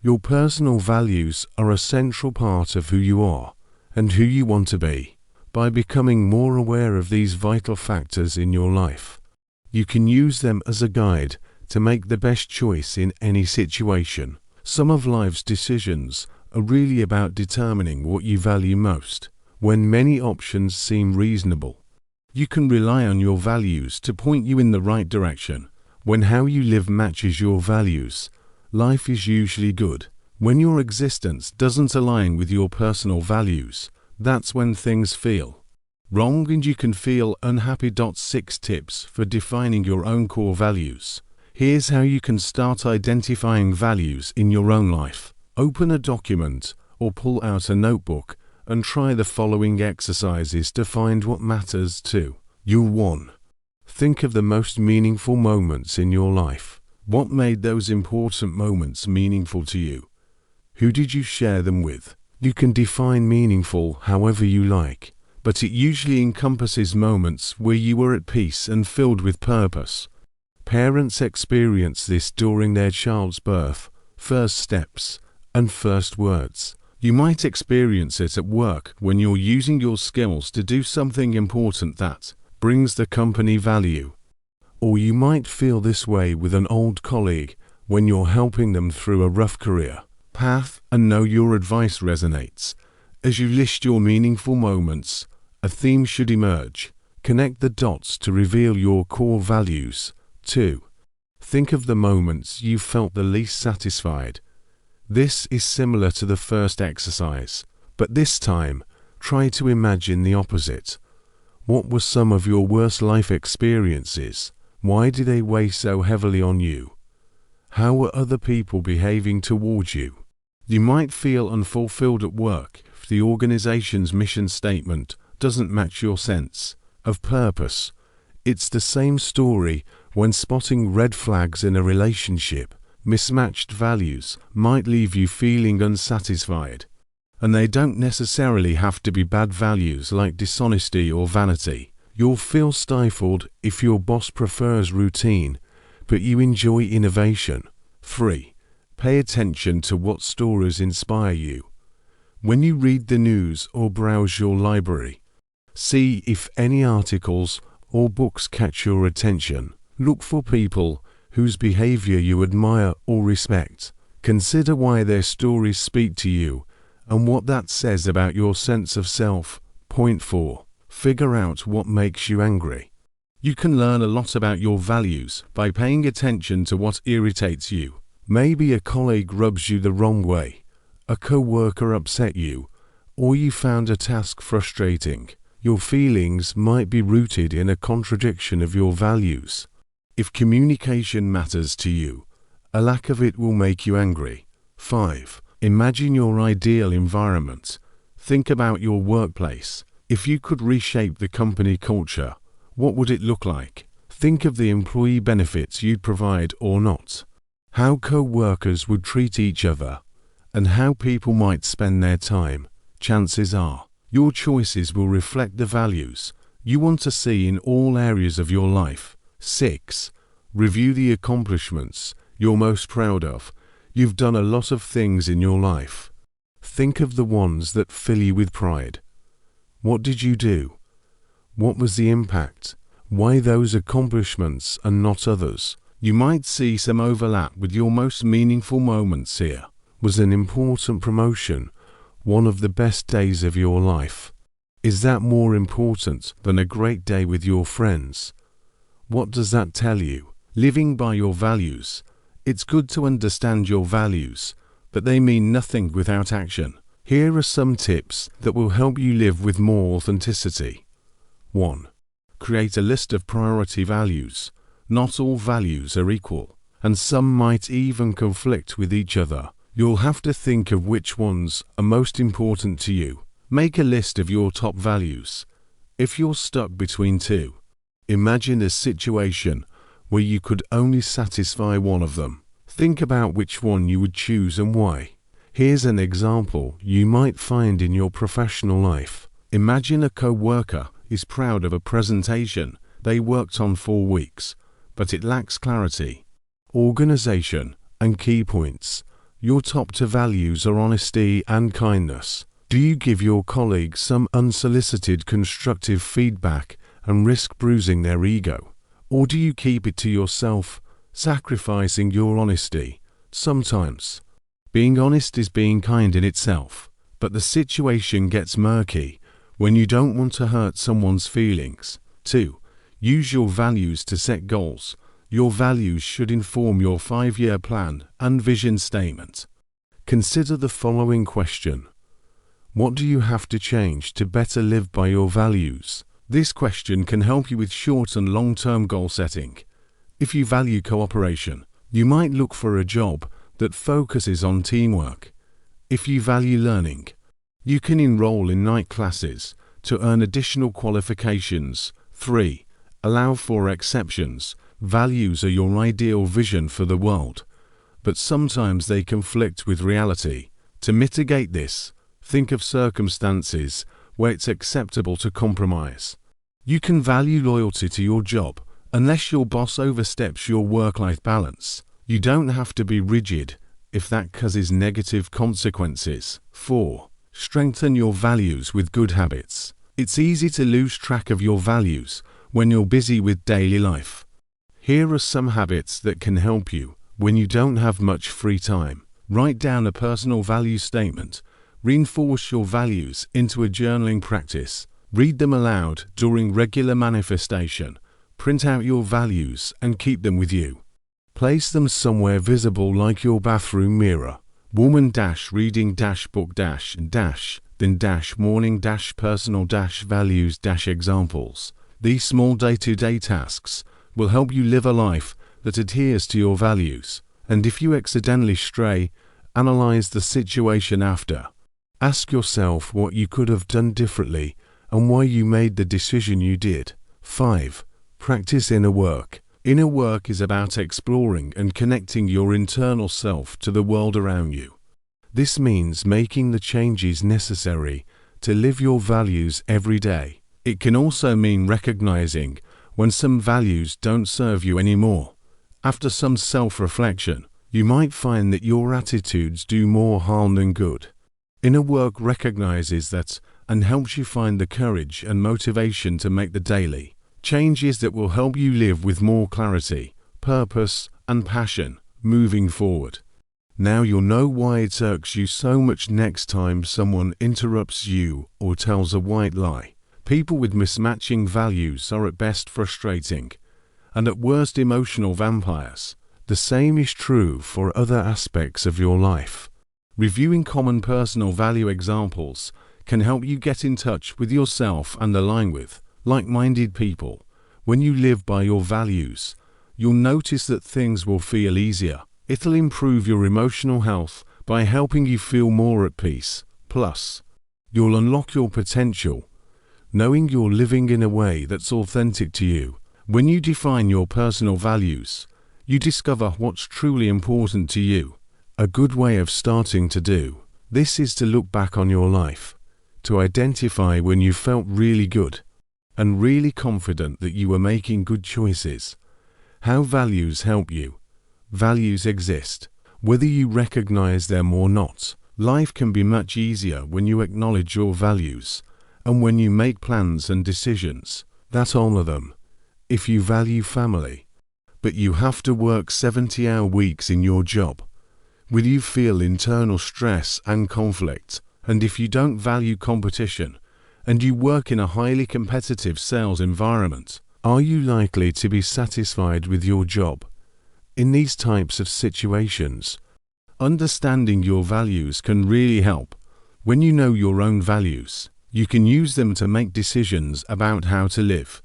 Your personal values are a central part of who you are and who you want to be. By becoming more aware of these vital factors in your life, you can use them as a guide to make the best choice in any situation. Some of life's decisions are really about determining what you value most. When many options seem reasonable, you can rely on your values to point you in the right direction. When how you live matches your values, life is usually good. When your existence doesn't align with your personal values, that's when things feel wrong and you can feel unhappy. 6 tips for defining your own core values. Here's how you can start identifying values in your own life. Open a document or pull out a notebook and try the following exercises to find what matters to you. 1. Think of the most meaningful moments in your life. What made those important moments meaningful to you? Who did you share them with? You can define meaningful however you like, but it usually encompasses moments where you were at peace and filled with purpose. Parents experience this during their child's birth, first steps, and first words. You might experience it at work when you're using your skills to do something important that brings the company value. Or you might feel this way with an old colleague when you're helping them through a rough career path and know your advice resonates. As you list your meaningful moments, a theme should emerge. Connect the dots to reveal your core values. 2. Think of the moments you felt the least satisfied. This is similar to the first exercise, but this time, try to imagine the opposite. What were some of your worst life experiences? Why did they weigh so heavily on you? How were other people behaving towards you? You might feel unfulfilled at work if the organization's mission statement doesn't match your sense of purpose. It's the same story when spotting red flags in a relationship. Mismatched values might leave you feeling unsatisfied, and they don't necessarily have to be bad values like dishonesty or vanity. You'll feel stifled if your boss prefers routine, but you enjoy innovation. 3. Pay attention to what stories inspire you. When you read the news or browse your library, see if any articles or books catch your attention. Look for people whose behavior you admire or respect. Consider why their stories speak to you and what that says about your sense of self. Point 4. Figure out what makes you angry. You can learn a lot about your values by paying attention to what irritates you. Maybe a colleague rubs you the wrong way, a co-worker upset you, or you found a task frustrating. Your feelings might be rooted in a contradiction of your values. If communication matters to you, a lack of it will make you angry. 5. Imagine your ideal environment. Think about your workplace. If you could reshape the company culture, what would it look like? Think of the employee benefits you'd provide or not, how co-workers would treat each other, and how people might spend their time. Chances are, your choices will reflect the values you want to see in all areas of your life. 6. Review the accomplishments you're most proud of. You've done a lot of things in your life. Think of the ones that fill you with pride. What did you do? What was the impact? Why those accomplishments and not others? You might see some overlap with your most meaningful moments here. Was an important promotion one of the best days of your life? Is that more important than a great day with your friends? What does that tell you? Living by your values. It's good to understand your values, but they mean nothing without action. Here are some tips that will help you live with more authenticity. 1. Create a list of priority values. Not all values are equal, and some might even conflict with each other. You'll have to think of which ones are most important to you. Make a list of your top values. If you're stuck between two, imagine a situation where you could only satisfy one of them. Think about which one you would choose and why. Here's an example you might find in your professional life. Imagine a co-worker is proud of a presentation they worked on for weeks, but it lacks clarity, organization, and key points. Your top two values are honesty and kindness. Do you give your colleagues some unsolicited constructive feedback and risk bruising their ego? Or do you keep it to yourself, sacrificing your honesty? Sometimes, being honest is being kind in itself, but the situation gets murky when you don't want to hurt someone's feelings. 2. Use your values to set goals. Your values should inform your 5-year plan and vision statement. Consider the following question. What do you have to change to better live by your values? This question can help you with short and long-term goal setting. If you value cooperation, you might look for a job that focuses on teamwork. If you value learning, you can enroll in night classes to earn additional qualifications. 3. Allow for exceptions. Values are your ideal vision for the world, but sometimes they conflict with reality. To mitigate this, think of circumstances where it's acceptable to compromise. You can value loyalty to your job unless your boss oversteps your work-life balance. You don't have to be rigid if that causes negative consequences. 4. Strengthen your values with good habits. It's easy to lose track of your values when you're busy with daily life. Here are some habits that can help you when you don't have much free time. Write down a personal value statement. Reinforce your values into a journaling practice. Read them aloud during regular manifestation. Print out your values and keep them with you. Place them somewhere visible like your bathroom mirror. Woman-reading-book-then-morning-personal-values-examples. These small day-to-day tasks will help you live a life that adheres to your values. And if you accidentally stray, analyze the situation after. Ask yourself what you could have done differently and why you made the decision you did. 5. Practice inner work. Inner work is about exploring and connecting your internal self to the world around you. This means making the changes necessary to live your values every day. It can also mean recognizing when some values don't serve you anymore. After some self-reflection, you might find that your attitudes do more harm than good. Inner work recognizes that and helps you find the courage and motivation to make the daily changes that will help you live with more clarity, purpose, and passion moving forward. Now you'll know why it irks you so much next time someone interrupts you or tells a white lie. People with mismatching values are at best frustrating, and at worst emotional vampires. The same is true for other aspects of your life. Reviewing common personal value examples can help you get in touch with yourself and align with like-minded people. When you live by your values, you'll notice that things will feel easier. It'll improve your emotional health by helping you feel more at peace. Plus, you'll unlock your potential, knowing you're living in a way that's authentic to you. When you define your personal values, you discover what's truly important to you. A good way of starting to do this is to look back on your life, to identify when you felt really good and really confident that you were making good choices. How values help you. Values exist, whether you recognize them or not. Life can be much easier when you acknowledge your values and when you make plans and decisions that honor them. If you value family, but you have to work 70-hour weeks in your job, will you feel internal stress and conflict? And if you don't value competition, and you work in a highly competitive sales environment, are you likely to be satisfied with your job? In these types of situations, understanding your values can really help. When you know your own values, you can use them to make decisions about how to live.